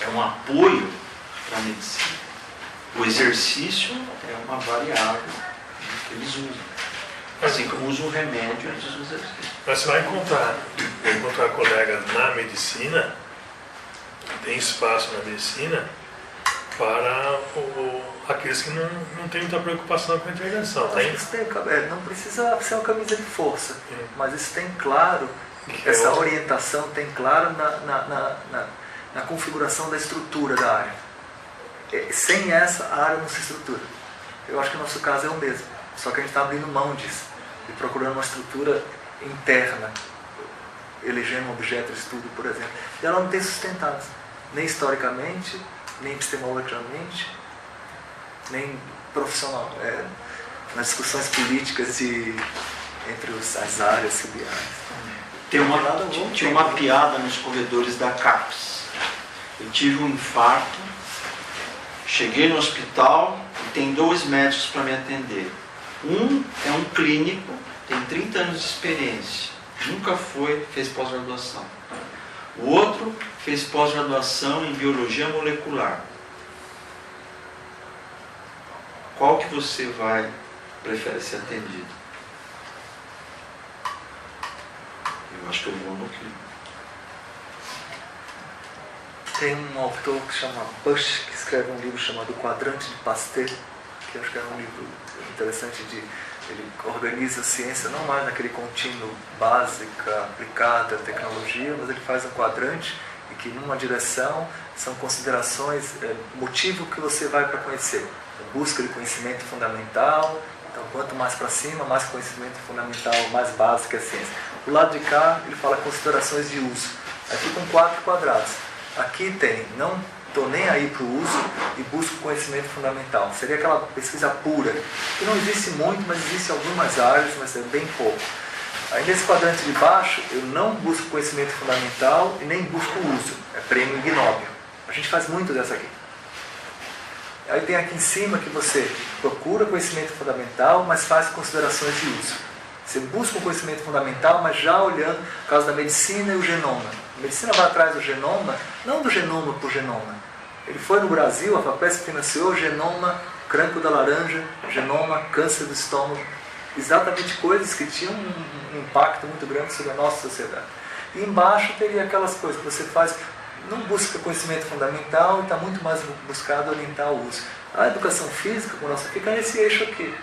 é um apoio para a medicina. O exercício é uma variável que eles usam. Assim como usam o remédio, eles usam o exercício. Mas você vai encontrar colegas na medicina, tem espaço na medicina, para aqueles que não têm muita preocupação com a intervenção. Não precisa ser uma camisa de força, mas isso tem claro, essa orientação tem claro na configuração da estrutura da área. Sem essa, a área não se estrutura. Eu acho que o nosso caso é o mesmo, só que a gente está abrindo mão disso e procurando uma estrutura interna, elegendo um objeto de estudo, por exemplo. E ela não tem sustentado, nem historicamente, nem epistemologicamente, nem profissional, nas discussões políticas entre as áreas subiárias. Tinha uma piada nos corredores da CAPES. Eu tive um infarto, cheguei no hospital e tem 2 médicos para me atender. Um é um clínico, tem 30 anos de experiência, nunca fez pós-graduação. O outro fez pós-graduação em biologia molecular. Qual que você prefere ser atendido? Eu acho que eu vou no clínico. Tem um autor que chama Bush, que escreve um livro chamado O Quadrante de Pasteur, que eu acho que é um livro interessante ele organiza a ciência não mais naquele contínuo básica, aplicada, tecnologia, mas ele faz um quadrante em que numa direção são considerações, motivo que você vai para conhecer, busca de conhecimento fundamental. Então quanto mais para cima, mais conhecimento fundamental, mais básico é a ciência. Do lado de cá ele fala considerações de uso, aí ficam 4 quadrados. Aqui tem, não estou nem aí para o uso e busco conhecimento fundamental. Seria aquela pesquisa pura, que não existe muito, mas existe em algumas áreas, mas é bem pouco. Aí nesse quadrante de baixo, eu não busco conhecimento fundamental e nem busco uso. É prêmio Ig Nobel. A gente faz muito dessa aqui. Aí tem aqui em cima que você procura conhecimento fundamental, mas faz considerações de uso. Você busca um conhecimento fundamental, mas já olhando por causa da medicina e o genoma. A medicina vai atrás do genoma, não do genoma por genoma. Ele foi no Brasil, a FAPESP financiou o genoma cranco da laranja, genoma câncer do estômago. Exatamente coisas que tinham um impacto muito grande sobre a nossa sociedade. E embaixo teria aquelas coisas que você faz, não busca conhecimento fundamental e está muito mais buscado orientar o uso. A educação física, como nossa, fica nesse eixo aqui.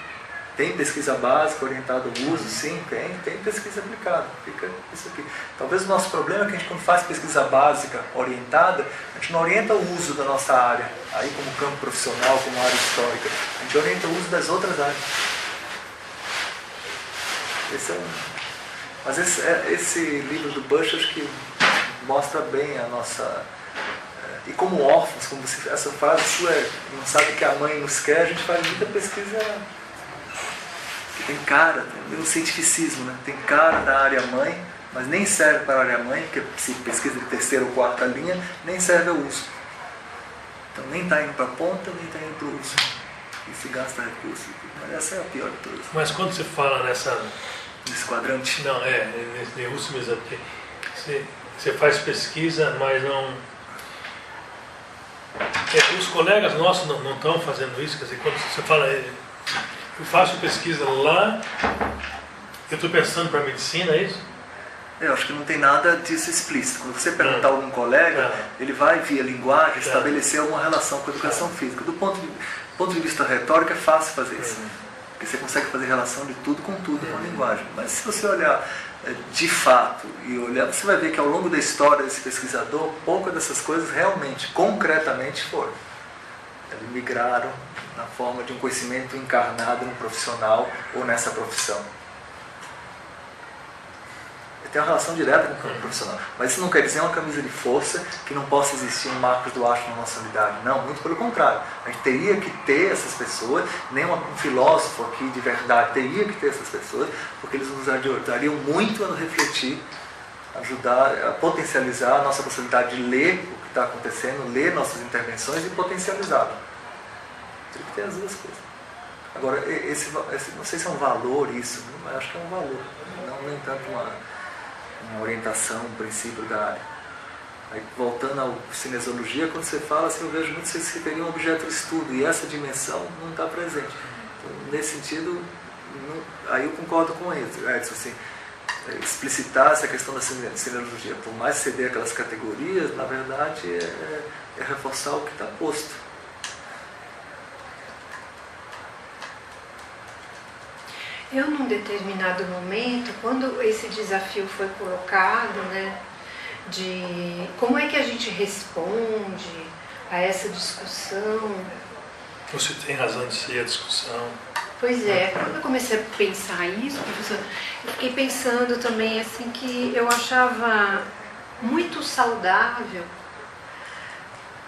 Tem pesquisa básica orientada ao uso? Sim, tem pesquisa aplicada, fica isso aqui. Talvez o nosso problema é que a gente, quando faz pesquisa básica orientada, a gente não orienta o uso da nossa área, aí como campo profissional, como área histórica, a gente orienta o uso das outras áreas. Mas esse livro do Bush, acho que mostra bem a nossa... E como órfãos, como essa frase sua, não sabe que a mãe nos quer, a gente faz muita pesquisa... Tem cara, tem um cientificismo, né? Tem cara da área mãe, mas nem serve para a área mãe, porque se pesquisa de 3ª ou 4ª linha, nem serve ao uso. Então nem está indo para a ponta, nem está indo para o uso. E se gasta recurso. Mas essa é a pior de todas. Mas quando você fala nesse quadrante? Não, nesse uso mesmo aqui. Você faz pesquisa, mas não... os colegas nossos não estão fazendo isso, quer dizer, quando você fala... Eu faço pesquisa lá, eu estou pensando para a medicina, é isso? Eu acho que não tem nada disso explícito. Quando você perguntar a algum colega, ele vai, via linguagem, estabelecer alguma relação com a educação física. Do ponto de vista retórico, é fácil fazer isso. Porque você consegue fazer relação de tudo com a linguagem. Mas se você olhar de fato, você vai ver que ao longo da história desse pesquisador, poucas dessas coisas realmente, concretamente foram. Eles migraram na forma de um conhecimento encarnado no profissional ou nessa profissão. Tem uma relação direta com o campo profissional. Mas isso não quer dizer uma camisa de força que não possa existir um Marcos Duarte na nossa unidade. Não, muito pelo contrário. A gente teria que ter essas pessoas, nem um filósofo aqui de verdade, teria que ter essas pessoas, porque eles nos ajudariam muito a nos refletir, ajudar a potencializar a nossa possibilidade de ler o que está acontecendo, ler nossas intervenções e potencializá-lo. Tem que ter as duas coisas. Agora, não sei se é um valor isso, mas acho que é um valor. Não nem tanto uma orientação, um princípio da área. Aí, voltando à cinesiologia, quando você fala assim, eu vejo muito que você teria um objeto de estudo e essa dimensão não está presente. Então, nesse sentido, aí eu concordo com o Edson, assim, explicitar essa questão da cinesiologia, por mais que você dê aquelas categorias, na verdade é reforçar o que está posto. Eu, num determinado momento, quando esse desafio foi colocado, né, de como é que a gente responde a essa discussão. Você tem razão de ser a discussão. Pois é, quando eu comecei a pensar isso, professor, eu fiquei pensando também assim que eu achava muito saudável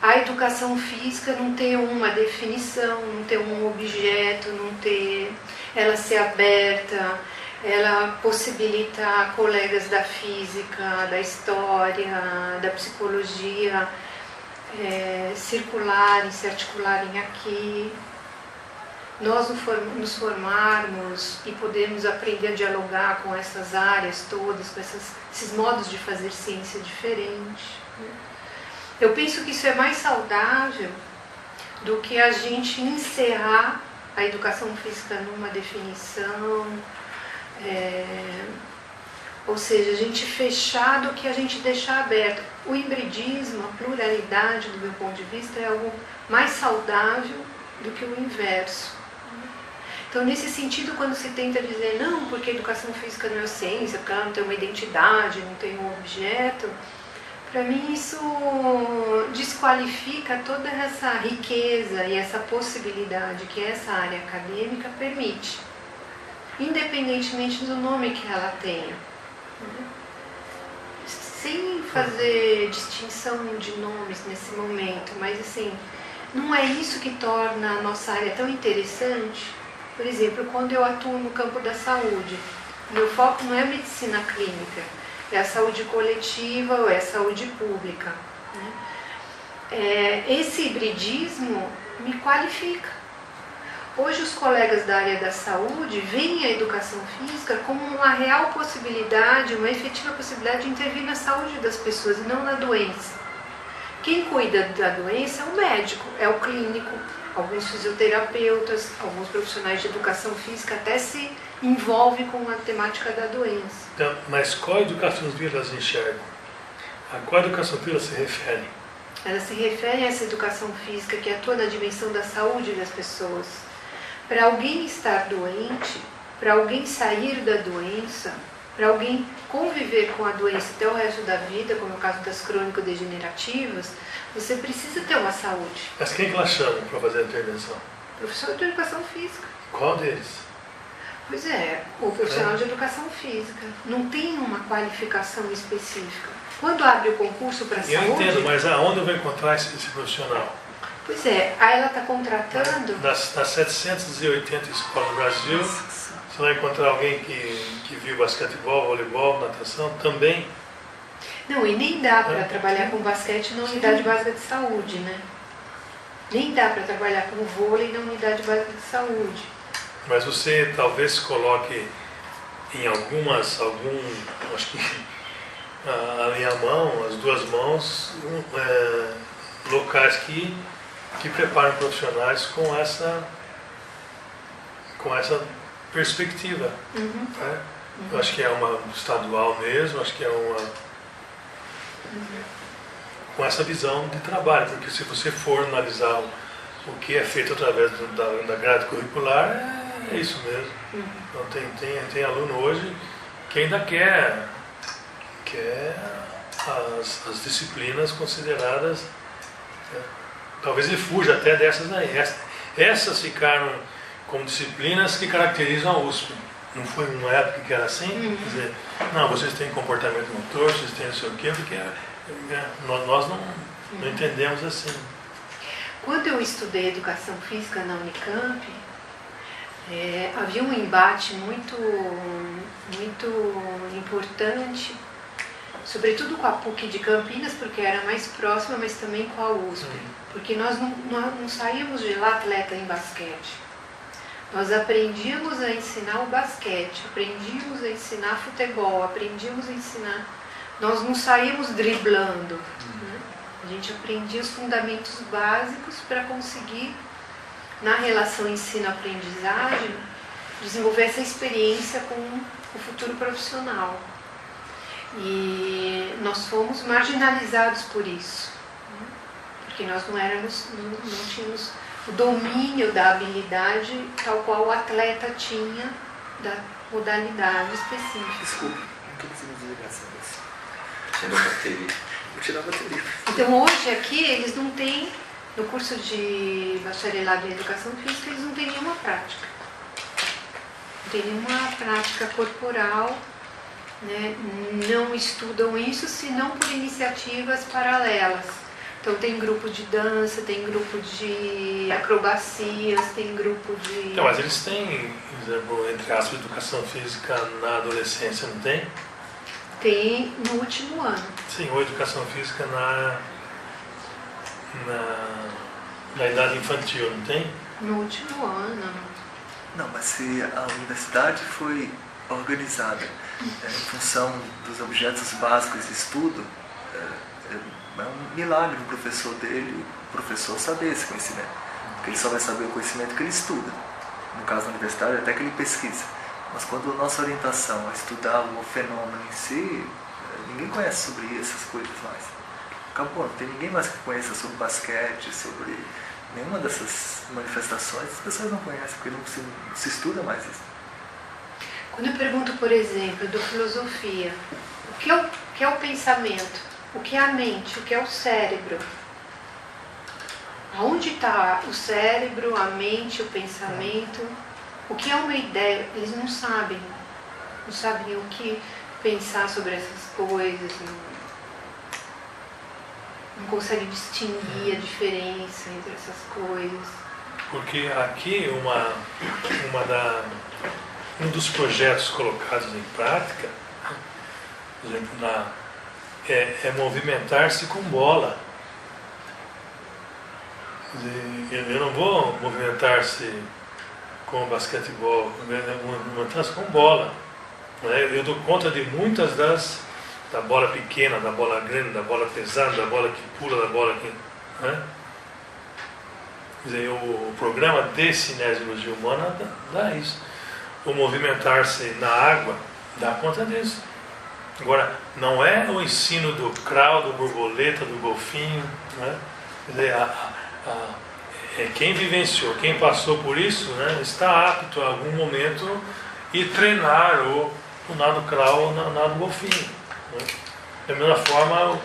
a educação física não ter uma definição, não ter um objeto, não ter ela ser aberta, ela possibilitar colegas da física, da história, da psicologia circularem, se articularem aqui, nós nos formarmos e podermos aprender a dialogar com essas áreas todas, com esses modos de fazer ciência diferentes. Eu penso que isso é mais saudável do que a gente encerrar a educação física numa definição, ou seja, a gente fechar do que a gente deixar aberto. O hibridismo, a pluralidade, do meu ponto de vista, é algo mais saudável do que o inverso. Então, nesse sentido, quando se tenta dizer não, porque a educação física não é ciência, porque ela não tem uma identidade, não tem um objeto, para mim isso desqualifica toda essa riqueza e essa possibilidade que essa área acadêmica permite, independentemente do nome que ela tenha. Sem fazer distinção de nomes nesse momento, mas assim, não é isso que torna a nossa área tão interessante. Por exemplo, quando eu atuo no campo da saúde, meu foco não é medicina clínica, é a saúde coletiva ou é a saúde pública. Esse hibridismo me qualifica. Hoje os colegas da área da saúde veem a educação física como uma real possibilidade, uma efetiva possibilidade de intervir na saúde das pessoas e não na doença. Quem cuida da doença é o médico, é o clínico, alguns fisioterapeutas, alguns profissionais de educação física até se envolvem com a temática da doença. Então, mas qual educação física elas enxergam? A qual educação física se refere? Ela se refere a essa educação física que atua na dimensão da saúde das pessoas. Para alguém estar doente, para alguém sair da doença, para alguém conviver com a doença até o resto da vida, como é o caso das crônico-degenerativas, você precisa ter uma saúde. Mas quem que elas chamam para fazer a intervenção? Professor de educação física. Qual deles? Pois é, o profissional de educação física. Não tem uma qualificação específica. Quando abre o concurso para a saúde... Eu entendo, mas aonde eu vou encontrar esse profissional? Pois é, aí ela está contratando... Das 780 escolas do Brasil, você vai encontrar alguém que viu basquetebol, voleibol, natação também? Não, e nem dá para trabalhar com basquete na unidade básica de saúde, né? Nem dá para trabalhar com vôlei na unidade básica de saúde. Mas você talvez coloque em acho que ali a mão, as duas mãos, locais que preparam profissionais com essa perspectiva. Né? Eu acho que é uma estadual mesmo, acho que é uma... com essa visão de trabalho, porque se você for analisar o que é feito através da grade curricular, é isso mesmo. Então tem aluno hoje que ainda quer as disciplinas consideradas, talvez ele fuja até dessas aí. Essas ficaram como disciplinas que caracterizam a USP. Não foi uma época que era assim? Quer dizer, não, vocês têm comportamento motor, vocês têm não sei o quê, porque nós não entendemos assim. Quando eu estudei educação física na Unicamp, havia um embate muito importante, sobretudo com a PUC de Campinas, porque era mais próxima, mas também com a USP, porque nós não saímos de lá atleta em basquete. Nós aprendíamos a ensinar o basquete, aprendíamos a ensinar futebol, aprendíamos a ensinar nós não saímos driblando. Né? A gente aprendia os fundamentos básicos para conseguir, na relação ensino-aprendizagem, desenvolver essa experiência com o futuro profissional. E nós fomos marginalizados por isso, né? Porque nós não tínhamos o domínio da habilidade tal qual o atleta tinha da modalidade específica. Desculpa, não estou conseguindo desligar essa vez. Tirou a bateria. Vou tirar a bateria. Então hoje aqui eles não têm, no curso de bacharelado em educação física, eles não têm nenhuma prática. Não tem nenhuma prática corporal, né? Não estudam isso senão por iniciativas paralelas. Então tem grupo de dança, tem grupo de acrobacias, tem grupo de... Então, mas eles têm, por exemplo, entre aspas, educação física na adolescência, não tem? Tem no último ano. Sim, ou educação física na idade infantil, não tem? No último ano. Não, mas se a universidade foi organizada em função dos objetos básicos de estudo, é um milagre o professor saber esse conhecimento. Porque ele só vai saber o conhecimento que ele estuda. No caso da universidade, até que ele pesquisa. Mas quando a nossa orientação é estudar o fenômeno em si, ninguém conhece sobre essas coisas mais. Acabou, não tem ninguém mais que conheça sobre basquete, sobre nenhuma dessas manifestações. As pessoas não conhecem, porque não se estuda mais isso. Quando eu pergunto, por exemplo, da filosofia, o que é o pensamento? O que é a mente? O que é o cérebro? Aonde está o cérebro, a mente, o pensamento? O que é uma ideia? Eles não sabem. Não sabem o que pensar sobre essas coisas. Não conseguem distinguir a diferença entre essas coisas. Porque aqui um dos projetos colocados em prática, por exemplo, é movimentar-se com bola. Eu não vou movimentar-se com basquetebol, movimentar-se com bola. Eu dou conta de muitas da bola pequena, da bola grande, da bola pesada, da bola que pula, da bola que... Né? Quer dizer, o programa de cinesiologia humana dá isso. O movimentar-se na água dá conta disso. Agora, não é o ensino do crawl, do borboleta, do golfinho, né? Quer dizer, quem vivenciou, quem passou por isso, né, está apto a algum momento e treinar o nado crawl ou o nado golfinho. Né? Da mesma forma,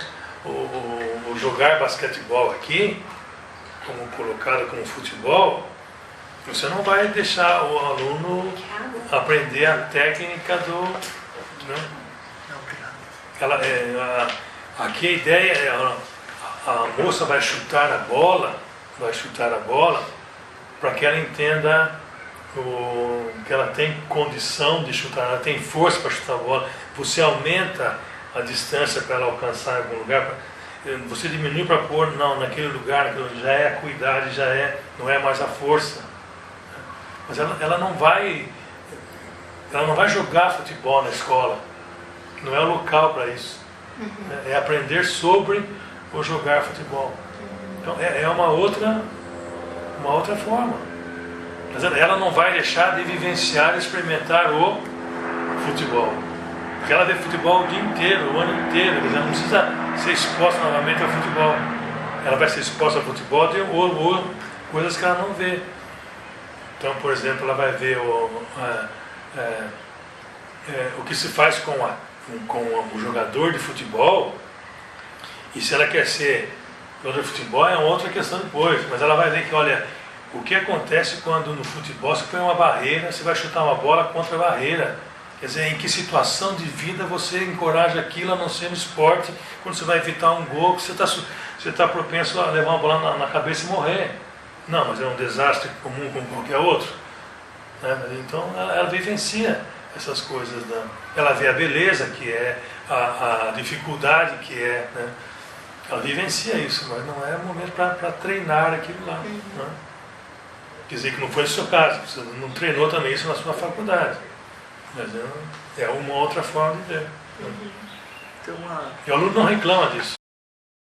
o jogar basquetebol aqui, como colocado como futebol, você não vai deixar o aluno aprender a técnica do... Né? Aqui a ideia é a moça vai chutar a bola para que ela entenda que ela tem condição de chutar, ela tem força para chutar a bola. Você aumenta a distância para ela alcançar algum lugar, você diminui para pôr naquele lugar, já é a acuidade, não é mais a força. Mas ela não vai jogar futebol na escola. Não é o local para isso. É aprender sobre o jogar futebol. Então é uma outra forma. Mas ela não vai deixar de vivenciar e experimentar o futebol. Porque ela vê futebol o dia inteiro, o ano inteiro. Ela não precisa ser exposta novamente ao futebol. Ela vai ser exposta ao futebol de coisas que ela não vê. Então, por exemplo, ela vai ver o que se faz com o jogador de futebol, e se ela quer ser jogador de futebol é uma outra questão depois, mas ela vai ver que, olha, o que acontece quando no futebol você põe uma barreira, você vai chutar uma bola contra a barreira, quer dizer, em que situação de vida você encoraja aquilo a não ser no esporte, quando você vai evitar um gol, que você está propenso a levar uma bola na cabeça e morrer. Não, mas é um desastre comum como qualquer outro, né? Então ela vivencia essas coisas, ela vê a beleza que é, a dificuldade que é, né? Ela vivencia isso, mas não é momento para treinar aquilo lá. Né? Quer dizer que não foi no seu caso, você não treinou também isso na sua faculdade, mas é uma outra forma de ver. Né? ter uma... E o aluno não reclama disso.